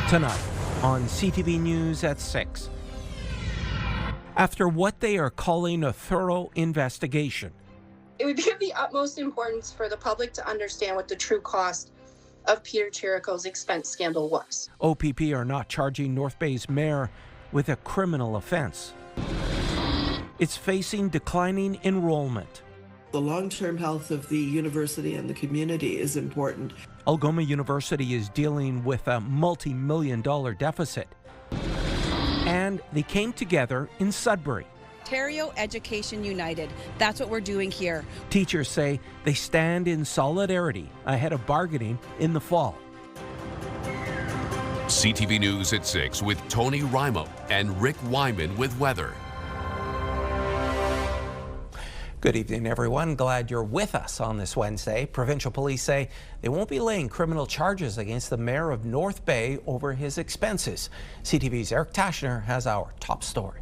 Tonight on CTV News at 6. After what they are calling a thorough investigation. It would be of the utmost importance for the public to understand what the true cost of Peter Chirico's expense scandal was. OPP are not charging North Bay's mayor with a criminal offense. It's facing declining enrollment. The long-term health of the university and the community is important. Algoma University is dealing with a multi-million-dollar deficit. And they came together in Sudbury. Ontario Education United. That's what we're doing here. Teachers say they stand in solidarity ahead of bargaining in the fall. CTV News at 6 with Tony Ryma and Rick Wyman with weather. Good evening, everyone. Glad you're with us on this Wednesday. Provincial police say they won't be laying criminal charges against the mayor of North Bay over his expenses. CTV's Eric Tashner has our top story.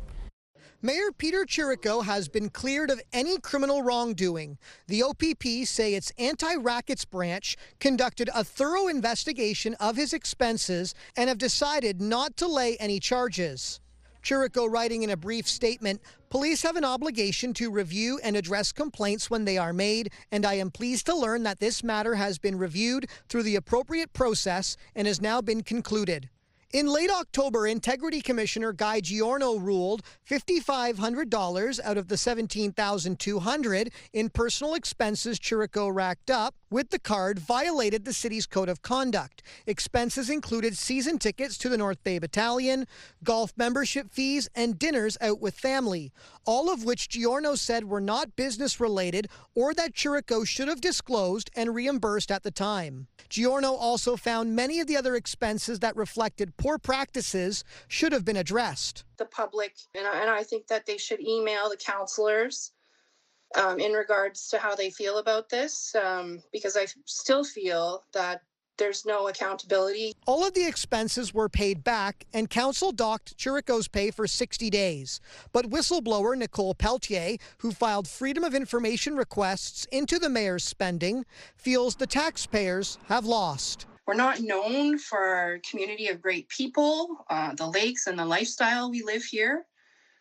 Mayor Peter Chirico has been cleared of any criminal wrongdoing. The OPP say its anti-rackets branch conducted a thorough investigation of his expenses and have decided not to lay any charges. Chirico writing in a brief statement, "Police have an obligation to review and address complaints when they are made, and I am pleased to learn that this matter has been reviewed through the appropriate process and has now been concluded." In late October, Integrity Commissioner Guy Giorno ruled $5,500 out of the $17,200 in personal expenses Chirico racked up with the card violated the city's code of conduct. Expenses included season tickets to the North Bay Battalion, golf membership fees, and dinners out with family, all of which Giorno said were not business related or that Chirico should have disclosed and reimbursed at the time. Giorno also found many of the other expenses that reflected poor practices should have been addressed. The public, and I think that they should email the councillors in regards to how they feel about this, because I still feel that there's no accountability. All of the expenses were paid back, and council docked Chirico's pay for 60 days. But whistleblower Nicole Pelletier, who filed Freedom of Information requests into the mayor's spending, feels the taxpayers have lost. We're not known for our community of great people, the lakes and the lifestyle we live here.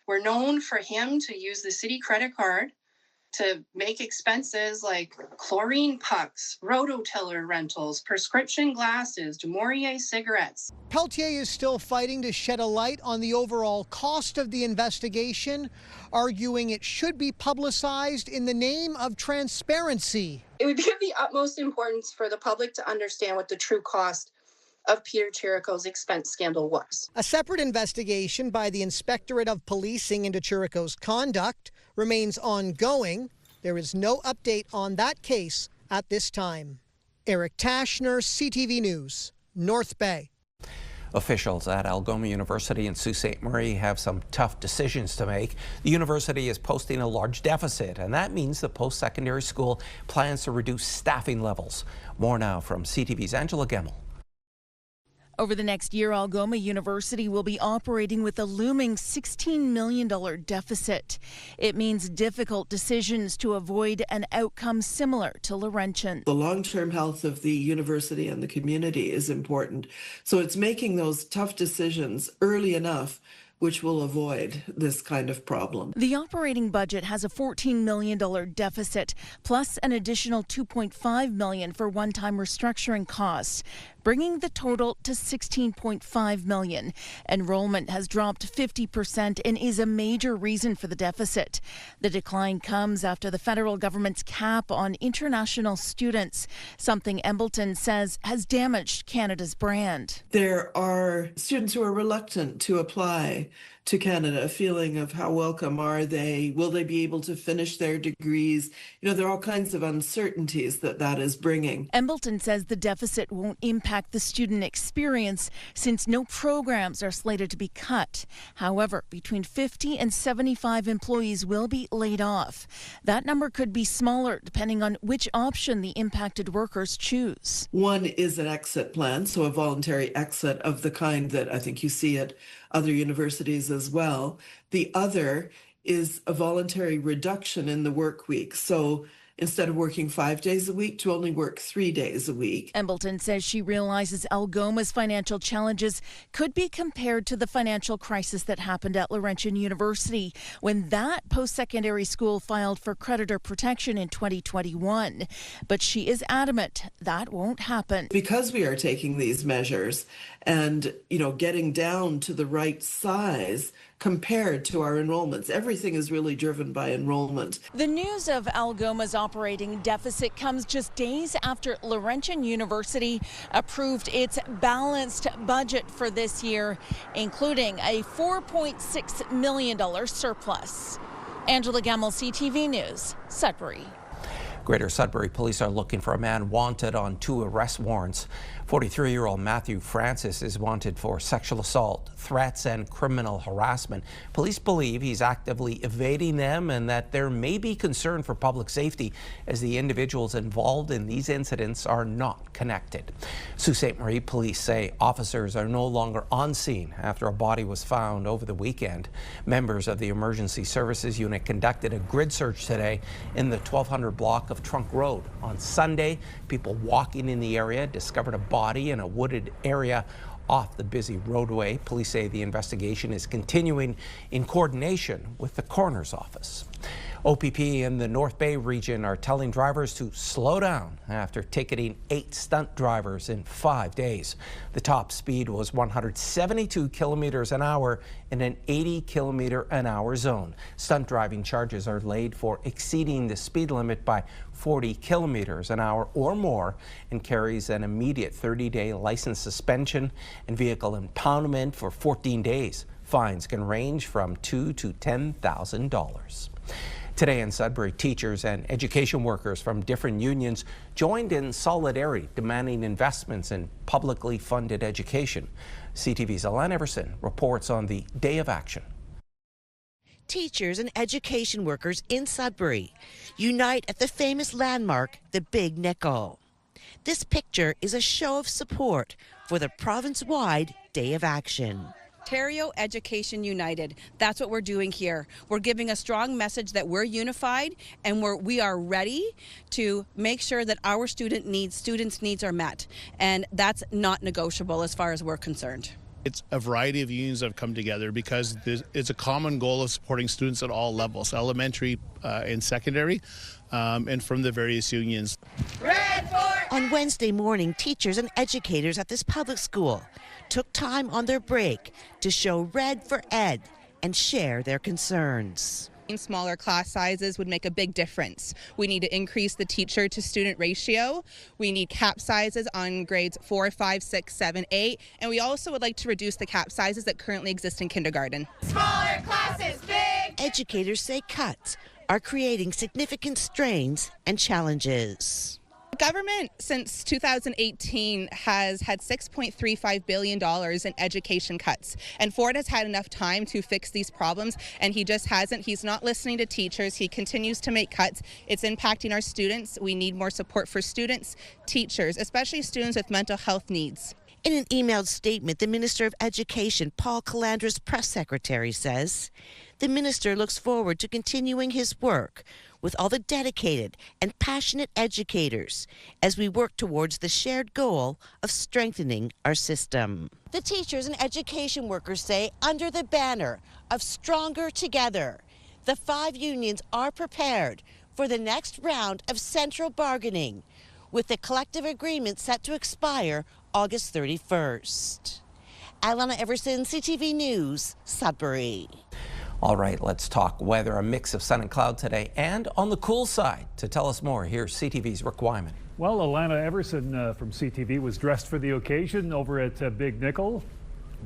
We're known for him to use the city credit card to make expenses like chlorine pucks, rototiller rentals, prescription glasses, Du Maurier cigarettes. Pelletier is still fighting to shed a light on the overall cost of the investigation, arguing it should be publicized in the name of transparency. It would be of the utmost importance for the public to understand what the true cost of Peter Chirico's expense scandal was. A separate investigation by the Inspectorate of Policing into Chirico's conduct remains ongoing. There is no update on that case at this time. Eric Tashner, CTV News, North Bay. Officials at Algoma University in Sault Ste. Marie have some tough decisions to make. The university is posting a large deficit, and that means the post-secondary school plans to reduce staffing levels. More now from CTV's Angela Gemmell. Over the next year, Algoma University will be operating with a looming $16 million deficit. It means difficult decisions to avoid an outcome similar to Laurentian. The long-term health of the university and the community is important. So it's making those tough decisions early enough which will avoid this kind of problem. The operating budget has a $14 million deficit, plus an additional $2.5 million for one-time restructuring costs, bringing the total to $16.5 million. Enrollment has dropped 50% and is a major reason for the deficit. The decline comes after the federal government's cap on international students, something Embleton says has damaged Canada's brand. There are students who are reluctant to apply to Canada, a feeling of how welcome are they? Will they be able to finish their degrees? You know, there are all kinds of uncertainties that is bringing. Embleton says the deficit won't impact the student experience since no programs are slated to be cut. However, between 50 and 75 employees will be laid off. That number could be smaller depending on which option the impacted workers choose. One is an exit plan, so a voluntary exit of the kind that I think you see at other universities as well. The other is a voluntary reduction in the work week. So instead of working 5 days a week, to only work 3 days a week. Embleton says she realizes Algoma's financial challenges could be compared to the financial crisis that happened at Laurentian University when that post-secondary school filed for creditor protection in 2021. But she is adamant that won't happen. Because we are taking these measures and, getting down to the right size compared to our enrollments. Everything is really driven by enrollment. The news of Algoma's operating deficit comes just days after Laurentian University approved its balanced budget for this year, including a $4.6 million surplus. Angela Gemmell, CTV News, Sudbury. Greater Sudbury police are looking for a man wanted on 2 arrest warrants. 43-year-old Matthew Francis is wanted for sexual assault, threats, and criminal harassment. Police believe he's actively evading them and that there may be concern for public safety as the individuals involved in these incidents are not connected. Sault Ste. Marie police say officers are no longer on scene after a body was found over the weekend. Members of the emergency services unit conducted a grid search today in the 1200 block of Trunk Road. On Sunday, people walking in the area discovered a body in a wooded area off the busy roadway. Police say the investigation is continuing in coordination with the coroner's office. OPP in the North Bay region are telling drivers to slow down after ticketing 8 stunt drivers in 5 days. The top speed was 172 kilometers an hour in an 80 kilometer an hour zone. Stunt driving charges are laid for exceeding the speed limit by 40 kilometers an hour or more and carries an immediate 30-day license suspension and vehicle impoundment for 14 days. Fines can range from $2,000 to $10,000. Today in Sudbury, teachers and education workers from different unions joined in solidarity, demanding investments in publicly funded education. CTV's Alan Everson reports on the day of action. Teachers and education workers in Sudbury unite at the famous landmark, the Big Nickel. This picture is a show of support for the province-wide day of action. Ontario Education United. That's what we're doing here. We're giving a strong message that we're unified and we are ready to make sure that our students' needs are met. And that's not negotiable as far as we're concerned. It's a variety of unions that have come together because it's a common goal of supporting students at all levels, elementary and secondary, and from the various unions. On Wednesday morning, teachers and educators at this public school took time on their break to show Red for Ed and share their concerns. Smaller class sizes would make a big difference. We need to increase the teacher to student ratio. We need cap sizes on grades 4, 5, 6, 7, 8. And we also would like to reduce the cap sizes that currently exist in kindergarten. Smaller classes, big! Educators say cuts are creating significant strains and challenges. Government since 2018 has had $6.35 billion in education cuts, and Ford has had enough time to fix these problems, and he just hasn't. He's not listening to teachers. He continues to make cuts. It's impacting our students. We need more support for students, teachers, especially students with mental health needs. In an emailed statement, the Minister of Education, Paul Calandra's press secretary, says the minister looks forward to continuing his work with all the dedicated and passionate educators as we work towards the shared goal of strengthening our system. The teachers and education workers say under the banner of Stronger Together, the 5 unions are prepared for the next round of central bargaining, with the collective agreement set to expire August 31st. Alana Everson, CTV News, Sudbury. All right, let's talk weather. A mix of sun and cloud today and on the cool side. To tell us more, here's CTV's Rick Wyman. Well, Alana Everson from CTV was dressed for the occasion over at Big Nickel.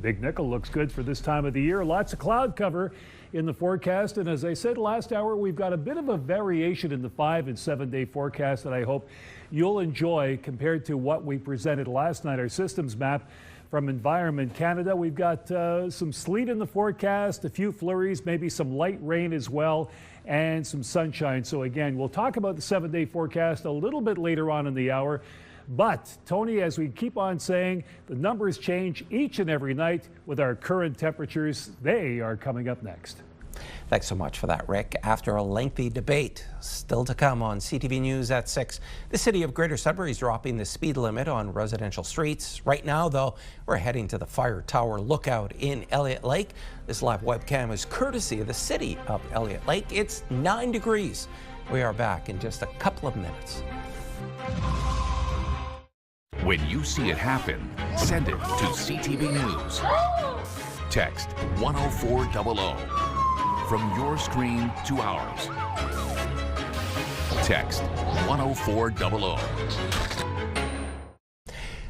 Big Nickel looks good for this time of the year. Lots of cloud cover in the forecast. And as I said last hour, we've got a bit of a variation in the 5 and 7 day forecast that I hope you'll enjoy compared to what we presented last night, our systems map from Environment Canada. We've got some sleet in the forecast, a few flurries, maybe some light rain as well, and some sunshine. So again, we'll talk about the 7 day forecast a little bit later on in the hour. But Tony, as we keep on saying, the numbers change each and every night with our current temperatures. They are coming up next. Thanks so much for that, Rick. After a lengthy debate, still to come on CTV News at 6, the city of Greater Sudbury is dropping the speed limit on residential streets. Right now, though, we're heading to the Fire Tower Lookout in Elliott Lake. This live webcam is courtesy of the city of Elliott Lake. It's 9 degrees. We are back in just a couple of minutes. When you see it happen, send it to CTV News. Text 10400. From your screen to ours. Text 10400.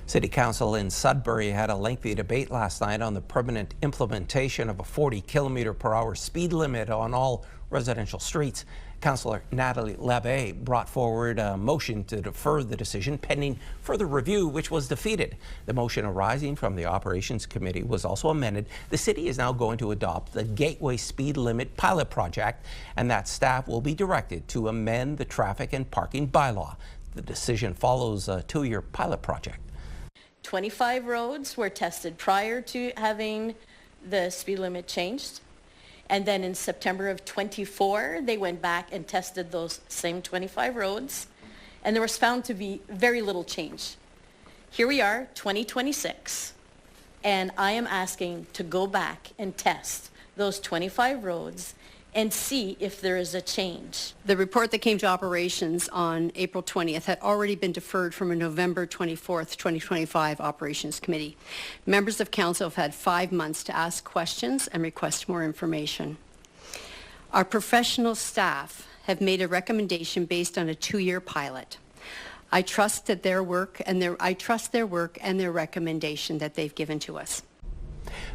City Council in Sudbury had a lengthy debate last night on the permanent implementation of a 40-kilometer-per-hour speed limit on all residential streets. Councillor Natalie Labbé brought forward a motion to defer the decision pending further review, which was defeated. The motion arising from the Operations Committee was also amended. The city is now going to adopt the Gateway Speed Limit Pilot Project, and that staff will be directed to amend the traffic and parking bylaw. The decision follows a 2-year pilot project. 25 roads were tested prior to having the speed limit changed. And then in September of 24, they went back and tested those same 25 roads, and there was found to be very little change. Here we are, 2026, and I am asking to go back and test those 25 roads and see if there is a change. The report that came to operations on April 20th had already been deferred from a November 24th, 2025 Operations Committee. Members of Council have had 5 months to ask questions and request more information. Our professional staff have made a recommendation based on a 2-year pilot. I trust their work and their recommendation that they've given to us.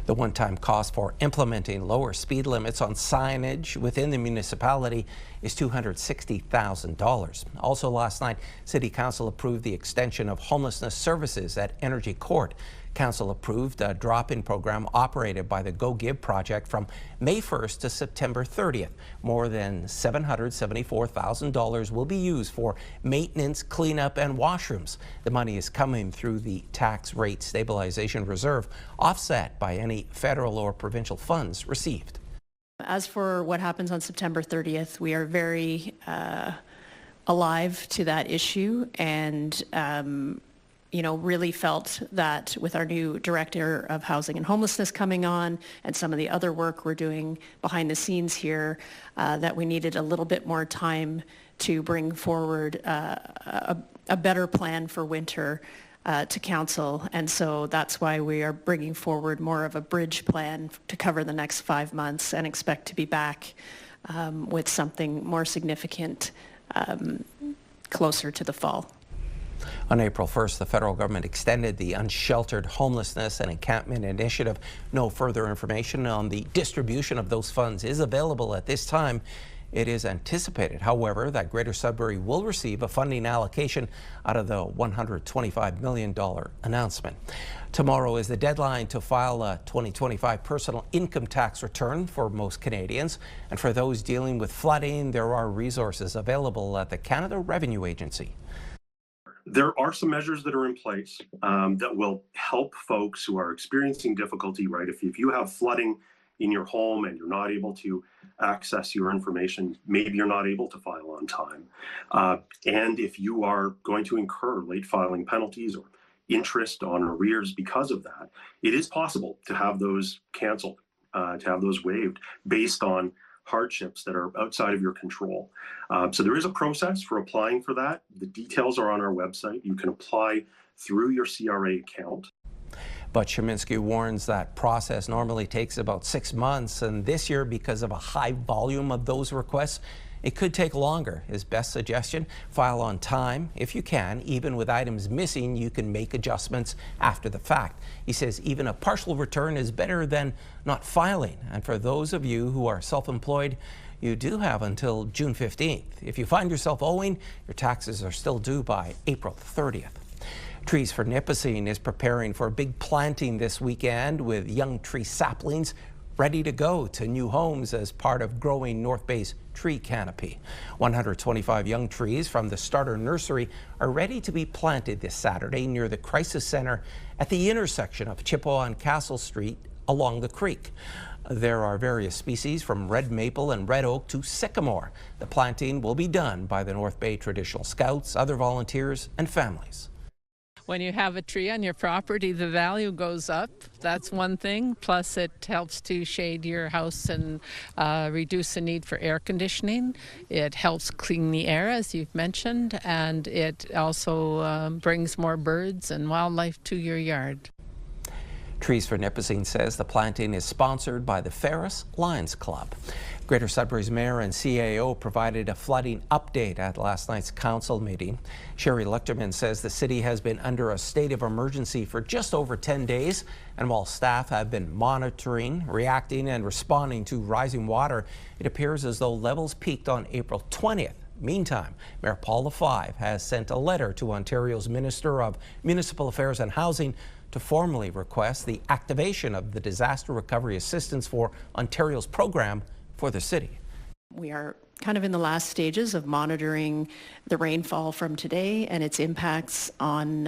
The one-time cost for implementing lower speed limits on signage within the municipality is $260,000. Also last night, City Council approved the extension of homelessness services at Energy Court. Council approved a drop-in program operated by the Go Give project from May 1st to September 30th. More than $774,000 will be used for maintenance, cleanup, and washrooms. The money is coming through the tax rate stabilization reserve, offset by any federal or provincial funds received. As for what happens on September 30th, we are very alive to that issue, and really felt that with our new Director of Housing and Homelessness coming on and some of the other work we're doing behind the scenes here, that we needed a little bit more time to bring forward a better plan for winter to Council. And so that's why we are bringing forward more of a bridge plan to cover the next 5 months, and expect to be back with something more significant closer to the fall. On April 1st, the federal government extended the Unsheltered Homelessness and Encampment Initiative. No further information on the distribution of those funds is available at this time. It is anticipated, however, that Greater Sudbury will receive a funding allocation out of the $125 million announcement. Tomorrow is the deadline to file a 2025 personal income tax return for most Canadians. And for those dealing with flooding, there are resources available at the Canada Revenue Agency. There are some measures that are in place that will help folks who are experiencing difficulty, right? If you have flooding in your home and you're not able to access your information, maybe you're not able to file on time. And if you are going to incur late filing penalties or interest on arrears because of that, it is possible to have those canceled, to have those waived based on hardships that are outside of your control. So there is a process for applying for that. The details are on our website. You can apply through your CRA account. But Sheminsky warns that process normally takes about 6 months, and this year, because of a high volume of those requests, it could take longer. His best suggestion, file on time if you can. Even with items missing, you can make adjustments after the fact. He says even a partial return is better than not filing. And for those of you who are self-employed, you do have until June 15th. If you find yourself owing, your taxes are still due by April 30th. Trees for Nipissing is preparing for a big planting this weekend with young tree saplings ready to go to new homes as part of growing North Bay's tree canopy. 125 young trees from the starter nursery are ready to be planted this Saturday near the Crisis Center at the intersection of Chippewa and Castle Street along the creek. There are various species from red maple and red oak to sycamore. The planting will be done by the North Bay Traditional Scouts, other volunteers, and families. When you have a tree on your property, the value goes up. That's one thing. Plus, it helps to shade your house and reduce the need for air conditioning. It helps clean the air, as you've mentioned, and it also brings more birds and wildlife to your yard. Trees for Nipissing says the planting is sponsored by the Ferris Lions Club. Greater Sudbury's mayor and CAO provided a flooding update at last night's council meeting. Sherry Lichterman says the city has been under a state of emergency for just over 10 days, and while staff have been monitoring, reacting, and responding to rising water, it appears as though levels peaked on April 20th. Meantime, Mayor Paul LaFive has sent a letter to Ontario's Minister of Municipal Affairs and Housing to formally request the activation of the Disaster Recovery Assistance for Ontario's program for the city. We are kind of in the last stages of monitoring the rainfall from today and its impacts on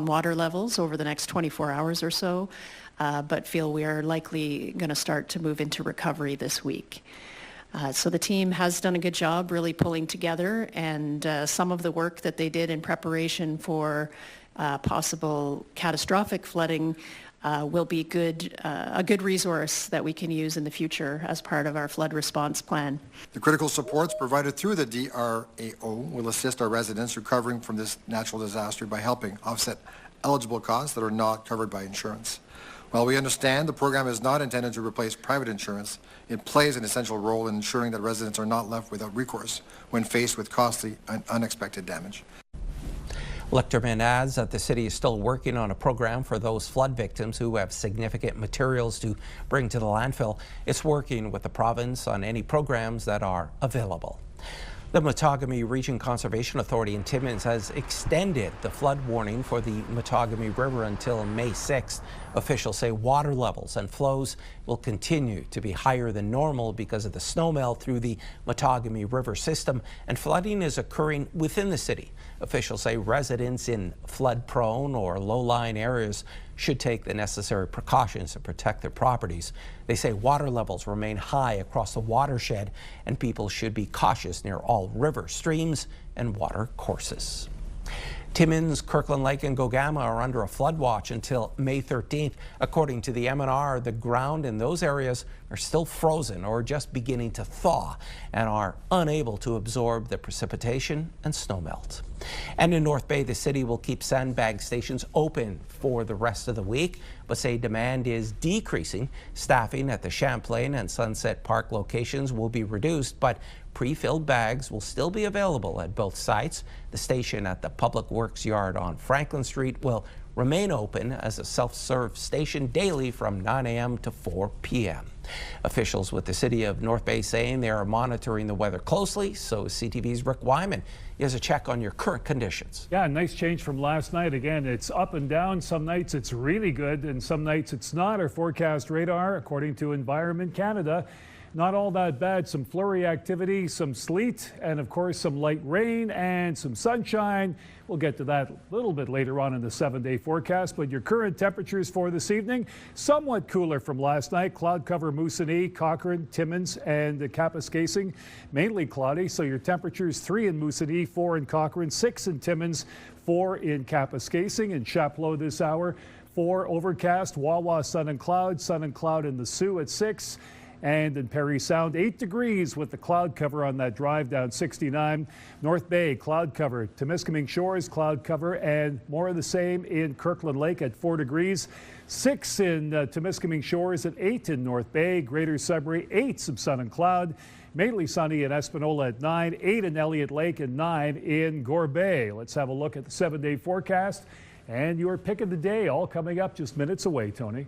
water levels over the next 24 hours or so, but feel we are likely going to start to move into recovery this week. So the team has done a good job really pulling together, and some of the work that they did in preparation for possible catastrophic flooding will be a good resource that we can use in the future as part of our flood response plan. The critical supports provided through the DRAO will assist our residents recovering from this natural disaster by helping offset eligible costs that are not covered by insurance. While we understand the program is not intended to replace private insurance, it plays an essential role in ensuring that residents are not left without recourse when faced with costly and unexpected damage. Lichterman adds that the city is still working on a program for those flood victims who have significant materials to bring to the landfill. It's working with the province on any programs that are available. The Matagami Region Conservation Authority in Timmins has extended the flood warning for the Matagami River until May 6th. Officials say water levels and flows will continue to be higher than normal because of the snowmelt through the Matagami River system, and flooding is occurring within the city. Officials say residents in flood-prone or low-lying areas should take the necessary precautions to protect their properties. They say water levels remain high across the watershed, and people should be cautious near all river, streams, and water courses. Timmins, Kirkland Lake, and Gogama are under a flood watch until May 13th. According to the MNR, the ground in those areas are still frozen or just beginning to thaw and are unable to absorb the precipitation and snowmelt. And in North Bay, the city will keep sandbag stations open for the rest of the week, but say demand is decreasing. Staffing at the Champlain and Sunset Park locations will be reduced, but pre-filled bags will still be available at both sites. The station at the Public Works Yard on Franklin Street will remain open as a self-serve station daily from 9 a.m. to 4 p.m. Officials with the city of North Bay saying they are monitoring the weather closely, so is CTV's Rick Wyman. He has a check on your current conditions. Yeah, nice change from last night. Again, it's up and down. Some nights it's really good and some nights it's not. Our forecast radar, according to Environment Canada, not all that bad. Some flurry activity, some sleet, and of course some light rain and some sunshine. We'll get to that a little bit later on in the 7-day forecast, but your current temperatures for this evening, somewhat cooler from last night. Cloud cover Moosonee, Cochrane, Timmins, and Kapuskasing, mainly cloudy. So your temperatures 3 in Moosonee, 4 in Cochrane, 6 in Timmins, 4 in Kapuskasing. In Chapleau this hour, 4 overcast, Wawa sun and cloud in the Sioux at 6. And in Parry Sound, 8 degrees with the cloud cover on that drive down 69. North Bay, cloud cover. Temiskaming Shores, cloud cover, and more of the same in Kirkland Lake at 4 degrees. 6 in Temiskaming Shores and 8 in North Bay. Greater Sudbury, 8 some sun and cloud. Mainly sunny in Espanola at 9, 8 in Elliott Lake, and 9 in Gore Bay. Let's have a look at the 7-day forecast and your pick of the day, all coming up just minutes away, Tony.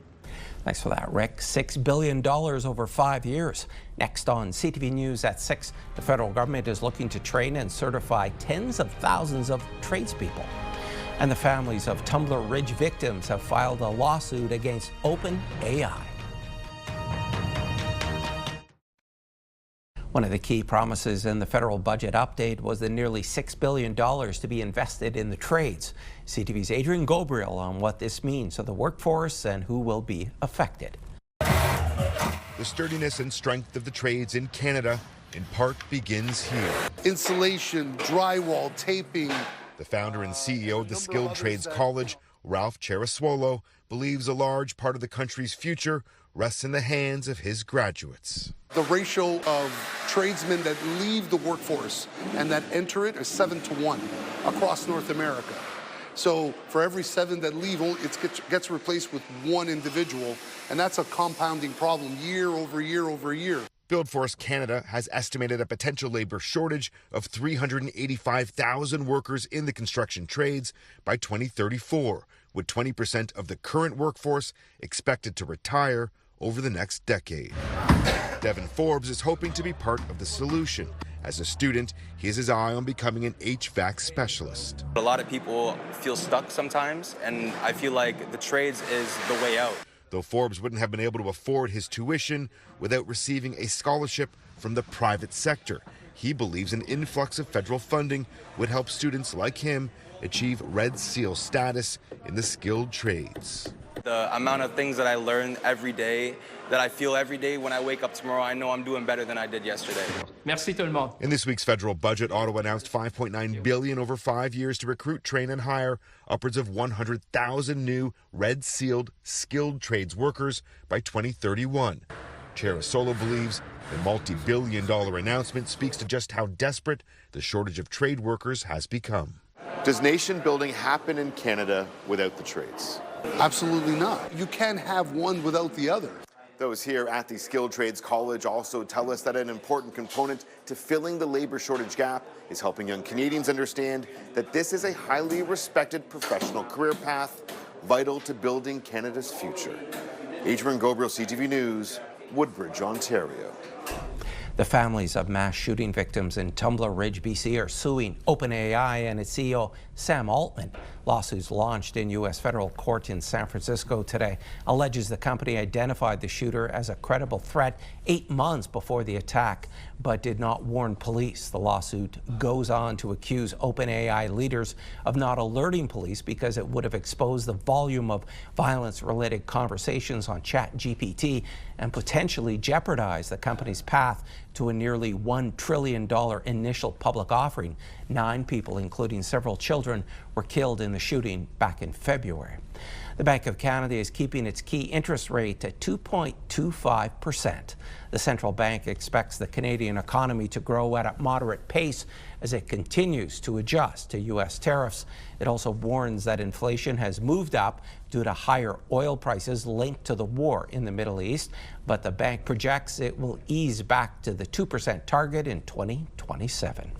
Thanks for that, Rick. $6 billion over 5 years. Next on CTV News at 6, the federal government is looking to train and certify tens of thousands of tradespeople. And the families of Tumbler Ridge victims have filed a lawsuit against OpenAI. One of the key promises in the federal budget update was the nearly $6 billion to be invested in the trades. CTV's Adrian Gobriel on what this means for the workforce and who will be affected. the sturdiness and strength of the trades in Canada in part begins here. Insulation, drywall, taping. The founder and CEO of the Skilled Trades College, Ralph Cerasuolo, believes a large part of the country's future rests in the hands of his graduates. The ratio of tradesmen that leave the workforce and that enter it is 7-to-1 across North America. So for every 7 that leave, it gets replaced with 1 individual, and that's a compounding problem year over year over year. BuildForce Canada has estimated a potential labor shortage of 385,000 workers in the construction trades by 2034, with 20% of the current workforce expected to retire over the next decade. Devin Forbes is hoping to be part of the solution. As a student, he has his eye on becoming an HVAC specialist. A lot of people feel stuck sometimes, and I feel like the trades is the way out. Though Forbes wouldn't have been able to afford his tuition without receiving a scholarship from the private sector, he believes an influx of federal funding would help students like him achieve Red Seal status in the skilled trades. The amount of things that I learn every day, that I feel every day when I wake up tomorrow, I know I'm doing better than I did yesterday. Merci tout le monde. In this week's federal budget, Ottawa announced $5.9 billion over 5 years to recruit, train, and hire upwards of 100,000 new red-sealed skilled trades workers by 2031. Cerasuolo believes the multi-billion-dollar announcement speaks to just how desperate the shortage of trade workers has become. Does nation building happen in Canada without the trades? Absolutely not. You can't have one without the other. Those here at the Skilled Trades College also tell us that an important component to filling the labor shortage gap is helping young Canadians understand that this is a highly respected professional career path vital to building Canada's future. Adrian Gobriel, CTV News, Woodbridge, Ontario. The families of mass shooting victims in Tumbler Ridge, BC are suing OpenAI and its CEO, Sam Altman. Lawsuits launched in U.S. federal court in San Francisco today alleges the company identified the shooter as a credible threat 8 months before the attack, but did not warn police. The lawsuit goes on to accuse OpenAI leaders of not alerting police because it would have exposed the volume of violence-related conversations on ChatGPT and potentially jeopardize the company's path to a nearly $1 trillion initial public offering. 9 people, including several children, were killed in the shooting back in February. The Bank of Canada is keeping its key interest rate at 2.25%. The central bank expects the Canadian economy to grow at a moderate pace as it continues to adjust to U.S. tariffs. It also warns that inflation has moved up due to higher oil prices linked to the war in the Middle East, but the bank projects it will ease back to the 2% target in 2027.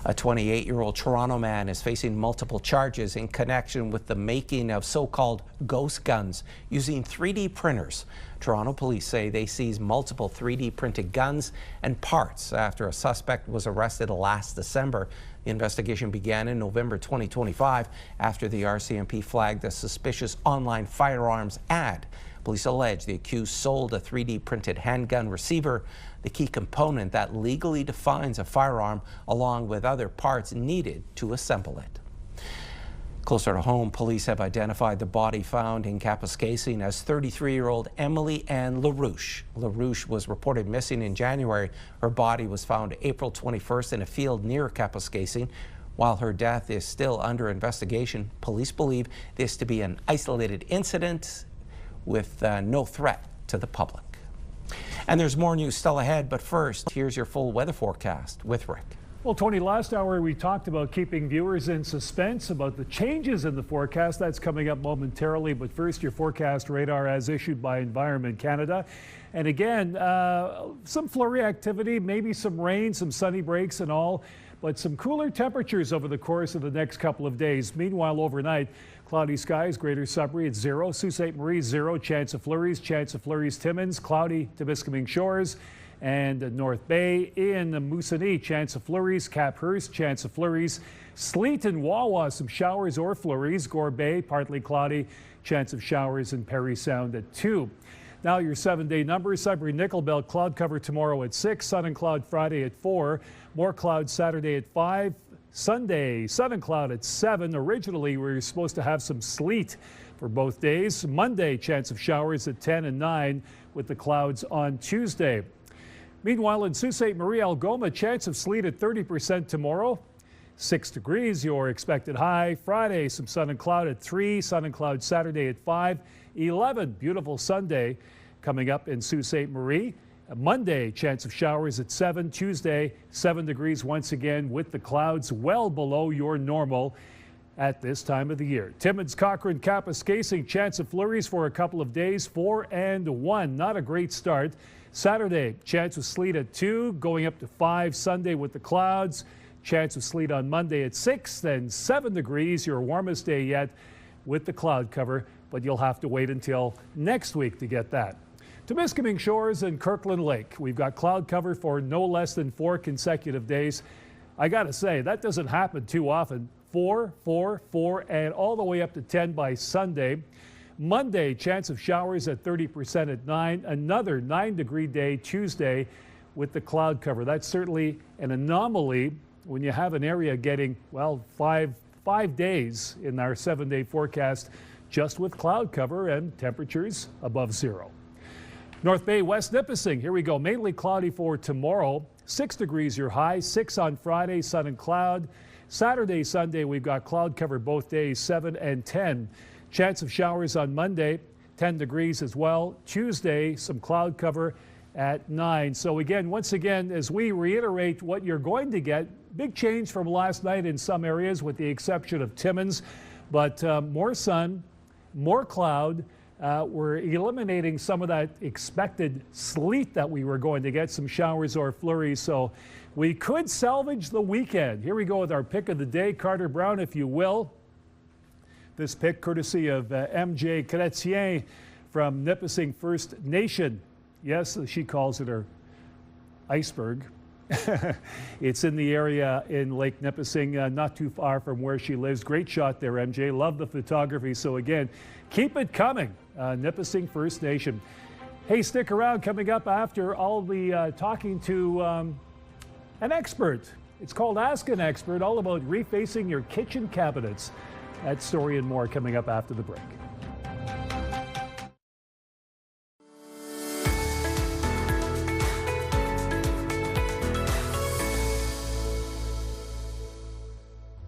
A 28-year-old Toronto man is facing multiple charges in connection with the making of so-called ghost guns using 3D printers. Toronto police say they seized multiple 3D printed guns and parts after a suspect was arrested last December. The investigation began in November 2025 after the RCMP flagged a suspicious online firearms ad. Police allege the accused sold a 3D printed handgun receiver, the key component that legally defines a firearm, along with other parts needed to assemble it. Closer to home, police have identified the body found in Kapuskasing as 33-year-old Emily Ann LaRouche. LaRouche was reported missing in January. Her body was found April 21st in a field near Kapuskasing. While her death is still under investigation, police believe this to be an isolated incident with no threat to the public. And there's more news still ahead, but first, here's your full weather forecast with Rick. Well, Tony, last hour we talked about keeping viewers in suspense about the changes in the forecast. That's coming up momentarily, but first, your forecast radar as issued by Environment Canada. And again, some flurry activity, maybe some rain, some sunny breaks and all, but some cooler temperatures over the course of the next couple of days. Meanwhile, overnight, cloudy skies, Greater Sudbury at 0, Sault Ste. Marie 0, chance of flurries, Timmins, cloudy, Temiskaming Shores, and North Bay. In Moosonee, chance of flurries, Caphurst, chance of flurries, sleet and Wawa, some showers or flurries, Gore Bay, partly cloudy, chance of showers in Parry Sound at 2. Now your 7-day numbers: Sudbury Nickel Belt, cloud cover tomorrow at 6, sun and cloud Friday at 4, more clouds Saturday at 5, Sunday, sun and cloud at 7. Originally, we were supposed to have some sleet for both days. Monday, chance of showers at 10 and 9 with the clouds on Tuesday. Meanwhile, in Sault Ste. Marie, Algoma, chance of sleet at 30% tomorrow. 6 degrees, your expected high. Friday, some sun and cloud at 3, sun and cloud Saturday at 5. 11, beautiful Sunday coming up in Sault Ste. Marie. Monday, chance of showers at 7. Tuesday, 7 degrees once again with the clouds well below your normal at this time of the year. Timmins, Cochrane, Kapuskasing, chance of flurries for a couple of days, 4 and 1. Not a great start. Saturday, chance of sleet at 2, going up to 5. Sunday with the clouds. Chance of sleet on Monday at 6, then 7 degrees, your warmest day yet with the cloud cover, but you'll have to wait until next week to get that. Temiskaming Shores and Kirkland Lake, we've got cloud cover for no less than 4 consecutive days. I got to say, that doesn't happen too often. 4, 4, 4, and all the way up to 10 by Sunday. Monday, chance of showers at 30% at 9, another 9-degree day Tuesday with the cloud cover. That's certainly an anomaly when you have an area getting, well, five days in our 7-day forecast just with cloud cover and temperatures above 0. North Bay, West Nipissing, here we go. Mainly cloudy for tomorrow. 6 degrees your high, 6 on Friday, sun and cloud. Saturday, Sunday, we've got cloud cover both days, 7 and 10. Chance of showers on Monday, 10 degrees as well. Tuesday, some cloud cover at 9. So again, once again, as we reiterate what you're going to get, big change from last night in some areas with the exception of Timmins, but more sun, more cloud. We're eliminating some of that expected sleet that we were going to get, some showers or flurries. So we could salvage the weekend. Here we go with our pick of the day, Carter Brown, if you will. This pick courtesy of MJ Chrétien from Nipissing First Nation. Yes, she calls it her iceberg. It's in the area in Lake Nipissing, not too far from where she lives. Great shot there, MJ. Love the photography. So again, keep it coming, Nipissing First Nation. Hey, stick around. Coming up after all the talking to an expert. It's called Ask an Expert, all about refacing your kitchen cabinets. That story and more coming up after the break.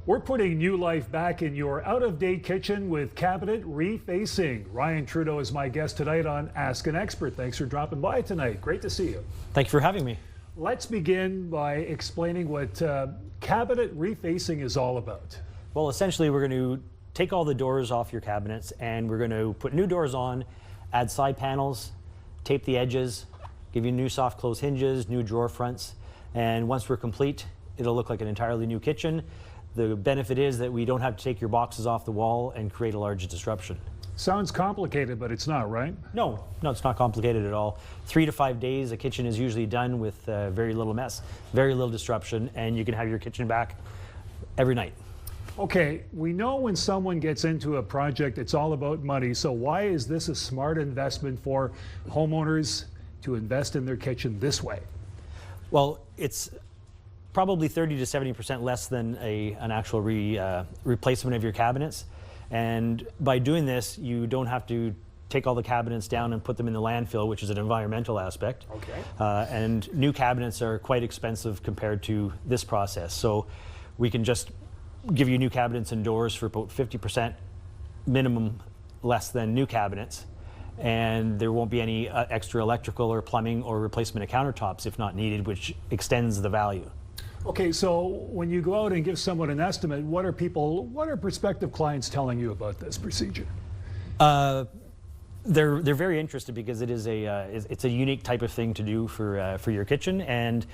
We're putting new life back in your out-of-date kitchen with cabinet refacing. Ryan Trudeau is my guest tonight on Ask an Expert. Thanks for dropping by tonight. Great to see you. Thank you for having me. Let's begin by explaining what cabinet refacing is all about. Well, essentially, we're going to take all the doors off your cabinets and we're going to put new doors on, add side panels, tape the edges, give you new soft close hinges, new drawer fronts, and once we're complete, it'll look like an entirely new kitchen. The benefit is that we don't have to take your boxes off the wall and create a large disruption. Sounds complicated, but it's not, right? No, it's not complicated at all. 3 to 5 days, a kitchen is usually done with very little mess, very little disruption, and you can have your kitchen back every night. Okay, we know when someone gets into a project, it's all about money. So why is this a smart investment for homeowners to invest in their kitchen this way? Well, it's probably 30 to 70% less than an actual replacement of your cabinets. And by doing this, you don't have to take all the cabinets down and put them in the landfill, which is an environmental aspect. Okay. And new cabinets are quite expensive compared to this process. So we can just give you new cabinets and doors for about 50% minimum less than new cabinets. And there won't be any extra electrical or plumbing or replacement of countertops if not needed, which extends the value. Okay, so when you go out and give someone an estimate, what are prospective clients telling you about this procedure? They're very interested because it is it's a unique type of thing to do for your kitchen, and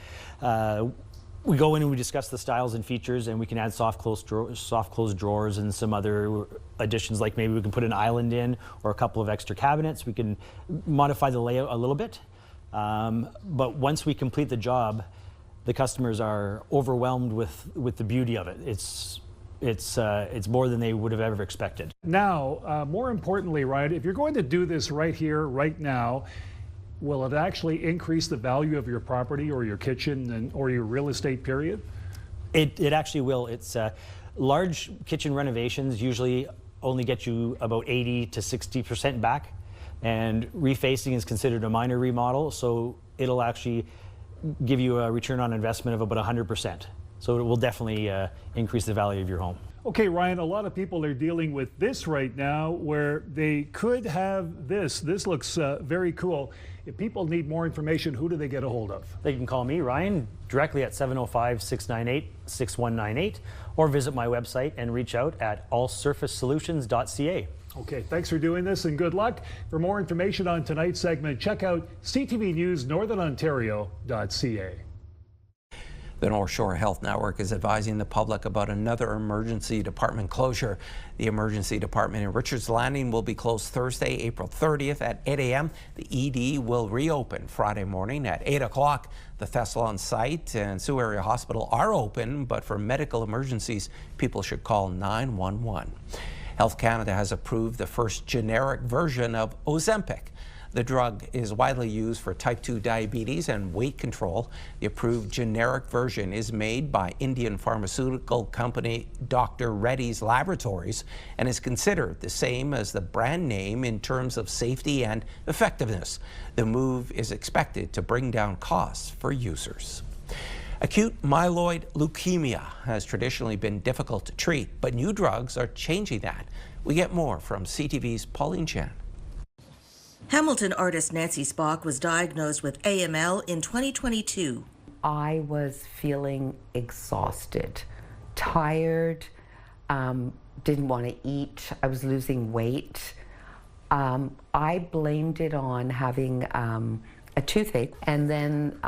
we go in and we discuss the styles and features, and we can add soft close drawers and some other additions, like maybe we can put an island in or a couple of extra cabinets. We can modify the layout a little bit, but once we complete the job, the customers are overwhelmed with the beauty of it. It's more than they would have ever expected. Now, more importantly, right, if you're going to do this right here, right now, will it actually increase the value of your property or your kitchen or your real estate period? It actually will. It's large kitchen renovations usually only get you about 80 to 60% back, and refacing is considered a minor remodel, so it'll actually give you a return on investment of about 100%. So it will definitely increase the value of your home. Okay, Ryan, a lot of people are dealing with this right now where they could have this. This looks very cool. If people need more information, who do they get a hold of? They can call me, Ryan, directly at 705-698-6198, or visit my website and reach out at allsurfacesolutions.ca. Okay, thanks for doing this and good luck. For more information on tonight's segment, check out CTV News Northern Ontario.ca. The North Shore Health Network is advising the public about another emergency department closure. The emergency department in Richards Landing will be closed Thursday, April 30th at 8 a.m. The ED will reopen Friday morning at 8 o'clock. The Thessalon site and Sioux Area Hospital are open, but for medical emergencies, people should call 911. Health Canada has approved the first generic version of Ozempic. The drug is widely used for type 2 diabetes and weight control. The approved generic version is made by Indian pharmaceutical company Dr. Reddy's Laboratories and is considered the same as the brand name in terms of safety and effectiveness. The move is expected to bring down costs for users. Acute myeloid leukemia has traditionally been difficult to treat, but new drugs are changing that. We get more from CTV's Pauline Chan. Hamilton artist Nancy Spock was diagnosed with AML in 2022. I was feeling exhausted, tired, didn't want to eat. I was losing weight. I blamed it on having a toothache, and then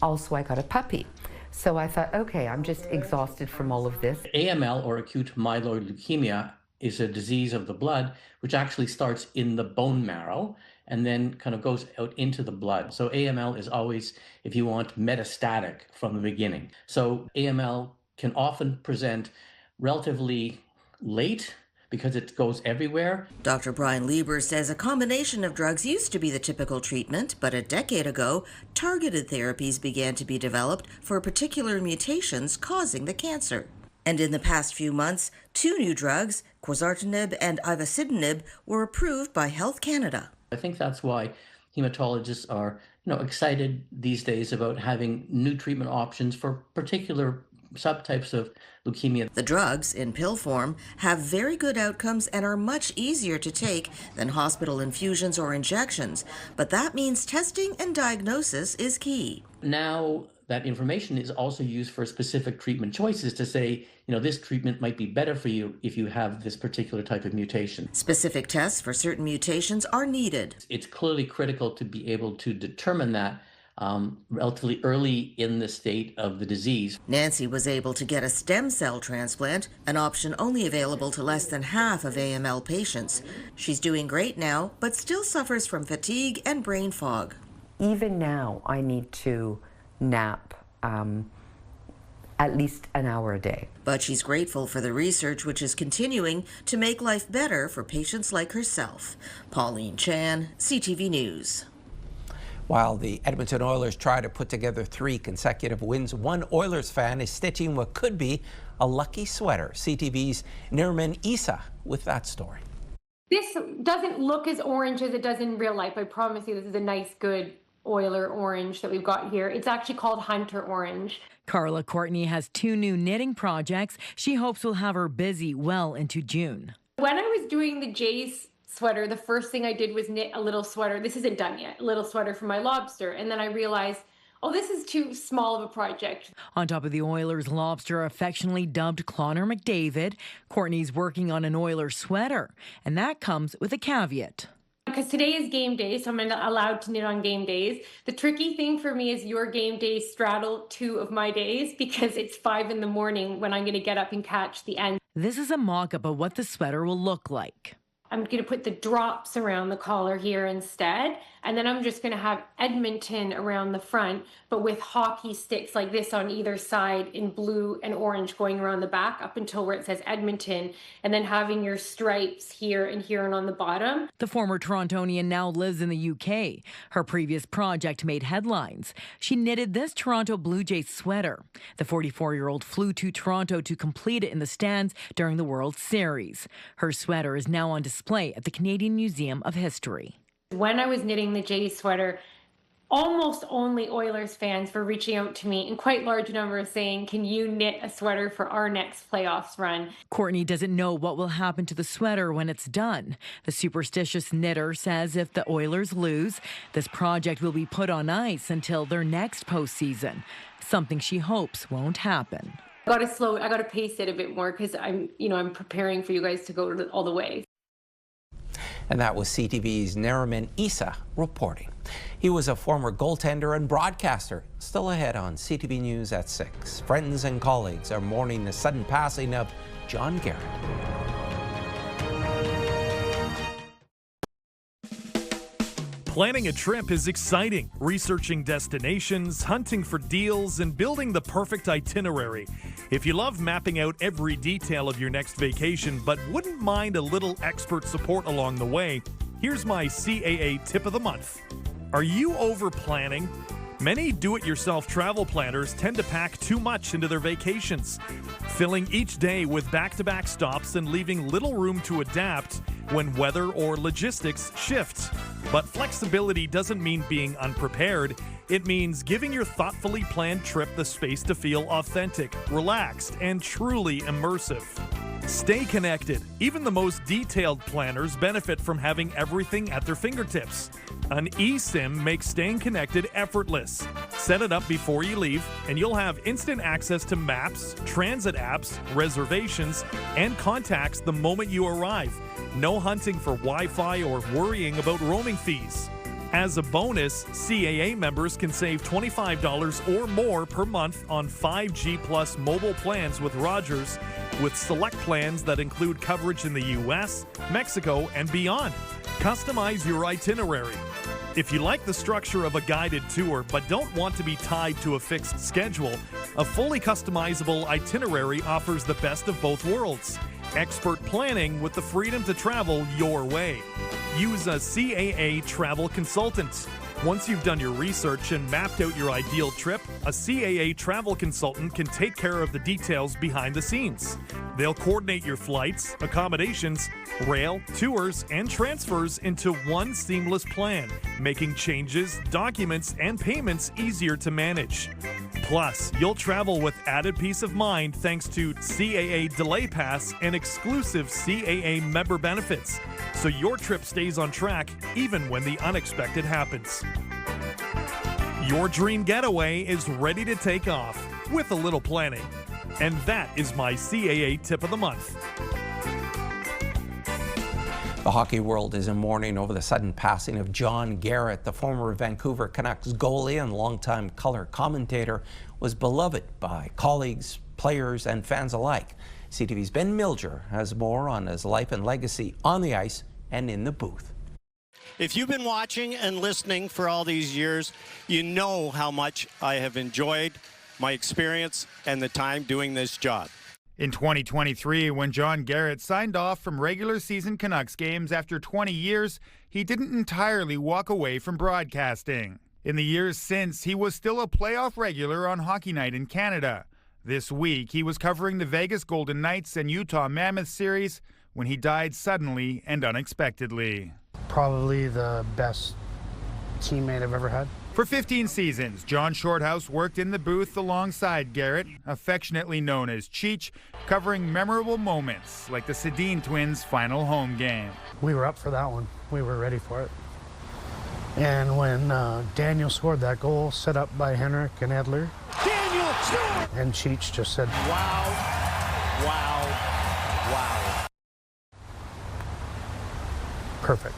also I got a puppy. So I thought, okay, I'm just exhausted from all of this. AML, or acute myeloid leukemia, is a disease of the blood which actually starts in the bone marrow and then kind of goes out into the blood. So AML is always, if you want, metastatic from the beginning. So AML can often present relatively late because it goes everywhere. Dr. Brian Lieber says a combination of drugs used to be the typical treatment, but a decade ago, targeted therapies began to be developed for particular mutations causing the cancer. And in the past few months, 2 new drugs, quizartinib and ivosidenib, were approved by Health Canada. I think that's why hematologists are, excited these days about having new treatment options for particular subtypes of leukemia. The drugs, in pill form, have very good outcomes and are much easier to take than hospital infusions or injections, but that means testing and diagnosis is key. Now that information is also used for specific treatment choices to say, this treatment might be better for you if you have this particular type of mutation. Specific tests for certain mutations are needed. It's clearly critical to be able to determine that relatively early in the state of the disease. Nancy was able to get a stem cell transplant, an option only available to less than half of AML patients. She's doing great now, but still suffers from fatigue and brain fog. Even now, I need to nap at least an hour a day. But she's grateful for the research which is continuing to make life better for patients like herself. Pauline Chan, CTV News. While the Edmonton Oilers try to put together 3 consecutive wins, one Oilers fan is stitching what could be a lucky sweater. CTV's Nirman Issa with that story. This doesn't look as orange as it does in real life. I promise you this is a nice, good Oiler orange that we've got here. It's actually called Hunter Orange. Carla Courtney has 2 new knitting projects she hopes will have her busy well into June. When I was doing the Jays sweater, the first thing I did was knit a little sweater. This isn't done yet. A little sweater for my lobster. And then I realized, oh, this is too small of a project. On top of the Oilers lobster, affectionately dubbed Clonner McDavid, Courtney's working on an Oilers sweater. And that comes with a caveat. Because today is game day, so I'm allowed to knit on game days. The tricky thing for me is your game days straddle 2 of my days because it's 5 in the morning when I'm going to get up and catch the end. This is a mock-up of what the sweater will look like. I'm going to put the drops around the collar here instead. And then I'm just going to have Edmonton around the front, but with hockey sticks like this on either side in blue and orange going around the back up until where it says Edmonton. And then having your stripes here and here and on the bottom. The former Torontonian now lives in the UK. Her previous project made headlines. She knitted this Toronto Blue Jays sweater. The 44-year-old flew to Toronto to complete it in the stands during the World Series. Her sweater is now on display at the Canadian Museum of History. When I was knitting the Jays sweater, almost only Oilers fans were reaching out to me in quite large numbers saying, can you knit a sweater for our next playoffs run? Courtney doesn't know what will happen to the sweater when it's done. The superstitious knitter says if the Oilers lose, this project will be put on ice until their next postseason, something she hopes won't happen. I got to pace it a bit more because I'm preparing for you guys to go all the way. And that was CTV's Nariman Issa reporting. He was a former goaltender and broadcaster. Still ahead on CTV News at 6. Friends and colleagues are mourning the sudden passing of John Garrett. Planning a trip is exciting. Researching destinations, hunting for deals, and building the perfect itinerary. If you love mapping out every detail of your next vacation but wouldn't mind a little expert support along the way, here's my CAA tip of the month. Are you over planning? Many do-it-yourself travel planners tend to pack too much into their vacations, filling each day with back-to-back stops and leaving little room to adapt when weather or logistics shift. But flexibility doesn't mean being unprepared. It means giving your thoughtfully planned trip the space to feel authentic, relaxed, and truly immersive. Stay connected. Even the most detailed planners benefit from having everything at their fingertips. An eSIM makes staying connected effortless. Set it up before you leave, and you'll have instant access to maps, transit apps, reservations, and contacts the moment you arrive. No hunting for Wi-Fi or worrying about roaming fees. As a bonus, CAA members can save $25 or more per month on 5G Plus mobile plans with Rogers, with select plans that include coverage in the US, Mexico, and beyond. Customize your itinerary. If you like the structure of a guided tour but don't want to be tied to a fixed schedule, a fully customizable itinerary offers the best of both worlds. Expert planning with the freedom to travel your way. Use a CAA travel consultant. Once you've done your research and mapped out your ideal trip, a CAA travel consultant can take care of the details behind the scenes. They'll coordinate your flights, accommodations, rail, tours, and transfers into one seamless plan, making changes, documents, and payments easier to manage. Plus, you'll travel with added peace of mind thanks to CAA Delay Pass and exclusive CAA member benefits, so your trip stays on track even when the unexpected happens. Your dream getaway is ready to take off with a little planning. And that is my CAA tip of the month. The hockey world is in mourning over the sudden passing of John Garrett. The former Vancouver Canucks goalie and longtime color commentator was beloved by colleagues, players, and fans alike. CTV's Ben Milger has more on his life and legacy on the ice and in the booth. If you've been watching and listening for all these years, you know how much I have enjoyed my experience and the time doing this job. In 2023, when John Garrett signed off from regular season Canucks games after 20 years, he didn't entirely walk away from broadcasting. In the years since, he was still a playoff regular on Hockey Night in Canada. This week, he was covering the Vegas Golden Knights and Utah Mammoth series when he died suddenly and unexpectedly. Probably the best teammate I've ever had. For 15 seasons, John Shorthouse worked in the booth alongside Garrett, affectionately known as Cheech, covering memorable moments like the Sedin twins' final home game. We were up for that one. We were ready for it. And when Daniel scored that goal set up by Henrik and Edler, Daniel scored! And Cheech just said, wow, wow, wow. Perfect.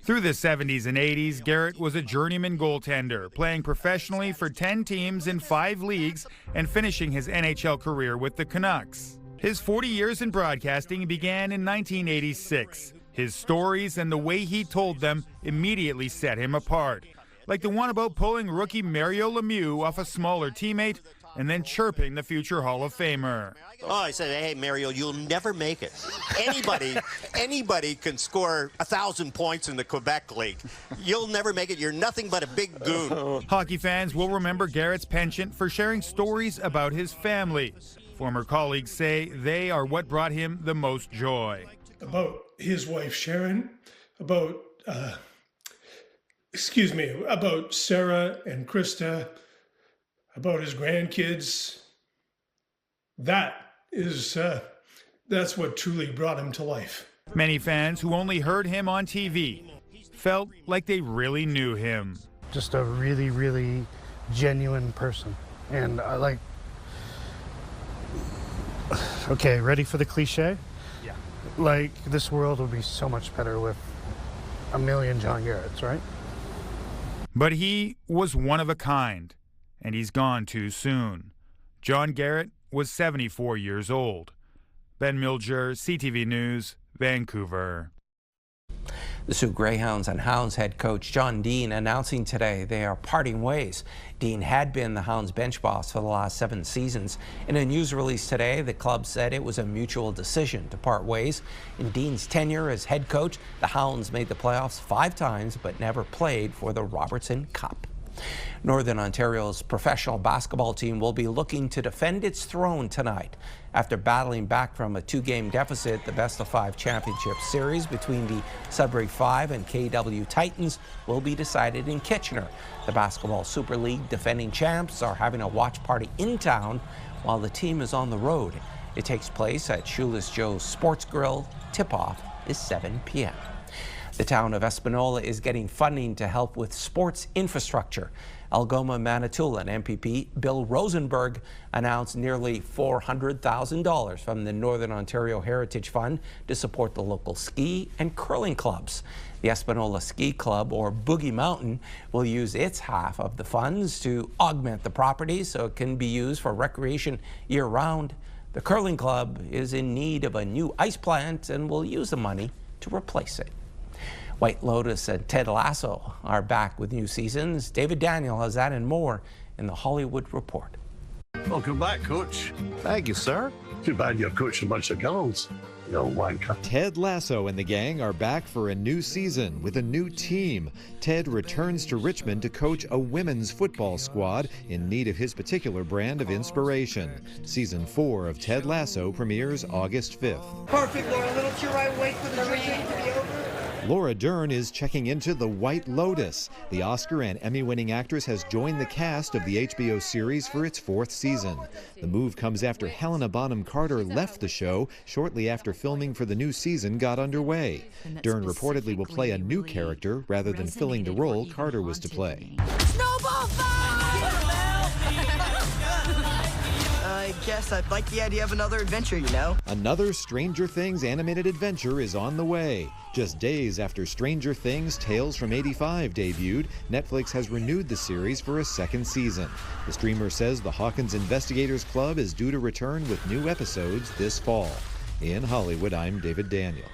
Through the 70s and 80s, Garrett was a journeyman goaltender, playing professionally for 10 teams in 5 leagues and finishing his NHL career with the Canucks. His 40 years in broadcasting began in 1986. His stories and the way he told them immediately set him apart, like the one about pulling rookie Mario Lemieux off a smaller teammate and then chirping the future Hall of Famer. Oh, I said, hey, Mario, you'll never make it. Anybody can score 1,000 points in the Quebec League. You'll never make it. You're nothing but a big goon. Hockey fans will remember Garrett's penchant for sharing stories about his family. Former colleagues say they are what brought him the most joy. About his wife Sharon, about Sarah and Krista, about his grandkids. That's what truly brought him to life. Many fans who only heard him on TV felt like they really knew him. Just a really, really genuine person. And I like, okay, ready for the cliche? Yeah. Like, this world would be so much better with a million John Garretts, right? But he was one of a kind, and he's gone too soon. John Garrett was 74 years old. Ben Milger, CTV News, Vancouver. The Sioux Greyhounds and Hounds head coach John Dean announcing today they are parting ways. Dean had been the Hounds bench boss for the last 7 seasons. In a news release today, the club said it was a mutual decision to part ways. In Dean's tenure as head coach, the Hounds made the playoffs 5 times but never played for the Robertson Cup. Northern Ontario's professional basketball team will be looking to defend its throne tonight. After battling back from a 2-game deficit, the best-of-5 championship series between the Sudbury 5 and KW Titans will be decided in Kitchener. The Basketball Super League defending champs are having a watch party in town while the team is on the road. It takes place at Shoeless Joe's Sports Grill. Tip-off is 7 p.m. The town of Espanola is getting funding to help with sports infrastructure. Algoma Manitoulin MPP Bill Rosenberg announced nearly $400,000 from the Northern Ontario Heritage Fund to support the local ski and curling clubs. The Espanola Ski Club, or Boogie Mountain, will use its half of the funds to augment the property so it can be used for recreation year-round. The curling club is in need of a new ice plant and will use the money to replace it. White Lotus and Ted Lasso are back with new seasons. David Daniel has that and more in the Hollywood Report. Welcome back, Coach. Thank you, sir. Too bad you're coaching a bunch of girls. You know, wanker. Ted Lasso and the gang are back for a new season with a new team. Ted returns to Richmond to coach a women's football squad in need of his particular brand of inspiration. Season 4 of Ted Lasso premieres August 5th. Perfect, Laura. A little to your right, wait for the game to be over. Laura Dern is checking into The White Lotus. The Oscar and Emmy-winning actress has joined the cast of the HBO series for its 4th season. The move comes after Helena Bonham Carter left the show shortly after filming for the new season got underway. Dern reportedly will play a new character rather than filling the role Carter was to play. Snowball I guess I'd like the idea of another adventure, you know. Another Stranger Things animated adventure is on the way. Just days after Stranger Things Tales from '85 debuted, Netflix has renewed the series for a 2nd season. The streamer says the Hawkins Investigators Club is due to return with new episodes this fall. In Hollywood, I'm David Daniel.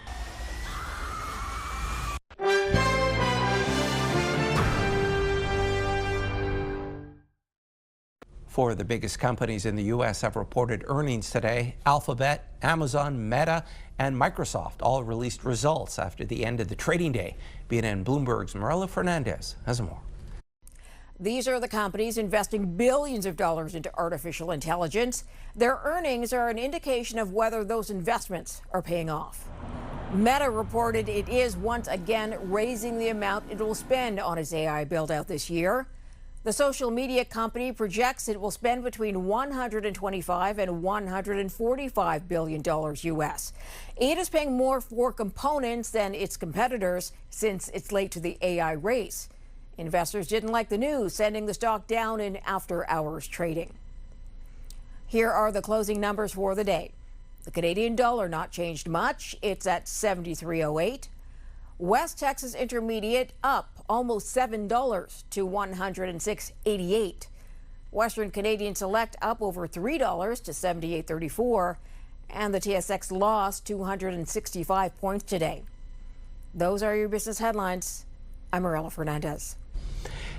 Four of the biggest companies in the U.S. have reported earnings today. Alphabet, Amazon, Meta, and Microsoft all released results after the end of the trading day. BNN Bloomberg's Marilla Fernandez has more. These are the companies investing billions of dollars into artificial intelligence. Their earnings are an indication of whether those investments are paying off. Meta reported it is once again raising the amount it will spend on its AI build-out this year. The social media company projects it will spend between $125 and $145 billion U.S. It is paying more for components than its competitors since it's late to the AI race. Investors didn't like the news, sending the stock down in after-hours trading. Here are the closing numbers for the day. The Canadian dollar not changed much. It's at 73.08. West Texas Intermediate up almost $7 to 106.88. Western Canadian Select up over $3 to 78.34. And the TSX lost 265 points today. those are your business headlines. I'm Morella Fernandez.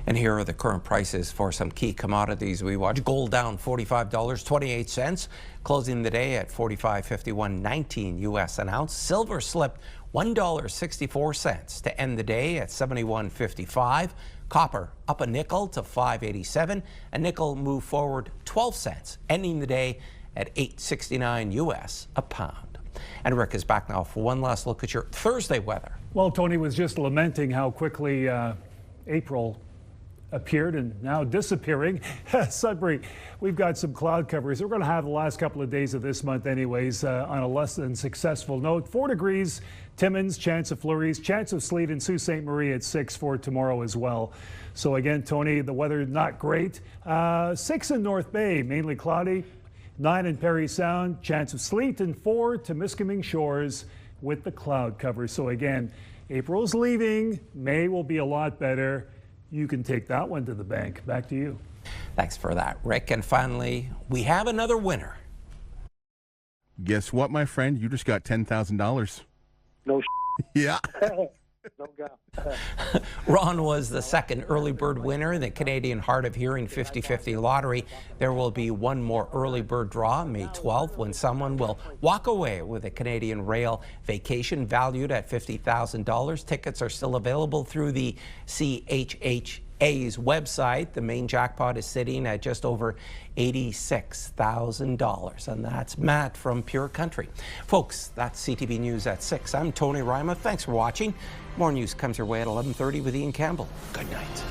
And here are the current prices for some key commodities we watch. Gold down $45.28, closing the day at $45.51.19 US an ounce. Silver slipped $1.64 to end the day at $71.55. Copper up a nickel to $5.87. A nickel moved forward 12 cents, ending the day at $8.69 US a pound. And Rick is back now for one last look at your Thursday weather. Well, Tony was just lamenting how quickly April appeared and now disappearing. Sudbury, we've got some cloud covers. We're going to have the last couple of days of this month anyways on a less than successful note. 4 degrees, Timmins, chance of flurries, chance of sleet in Sault Ste. Marie at 6 for tomorrow as well. So again, Tony, the weather not great. 6 in North Bay, mainly cloudy. 9 in Parry Sound, chance of sleet, and 4 to Miskaming Shores with the cloud cover. So again, April's leaving. May will be a lot better. You can take that one to the bank. Back to you. Thanks for that, Rick. And finally, we have another winner. Guess what, my friend? You just got $10,000. No Yeah. No doubt. Ron was the second early bird winner in the Canadian Hard of Hearing 50/50 lottery. There will be one more early bird draw May 12th when someone will walk away with a Canadian Rail vacation valued at $50,000. Tickets are still available through the CHHA's website. The main jackpot is sitting at just over $86,000. And that's Matt from Pure Country. Folks, that's CTV News at 6. I'm Tony Ryma. Thanks for watching. More news comes your way at 11:30 with Ian Campbell. Good night.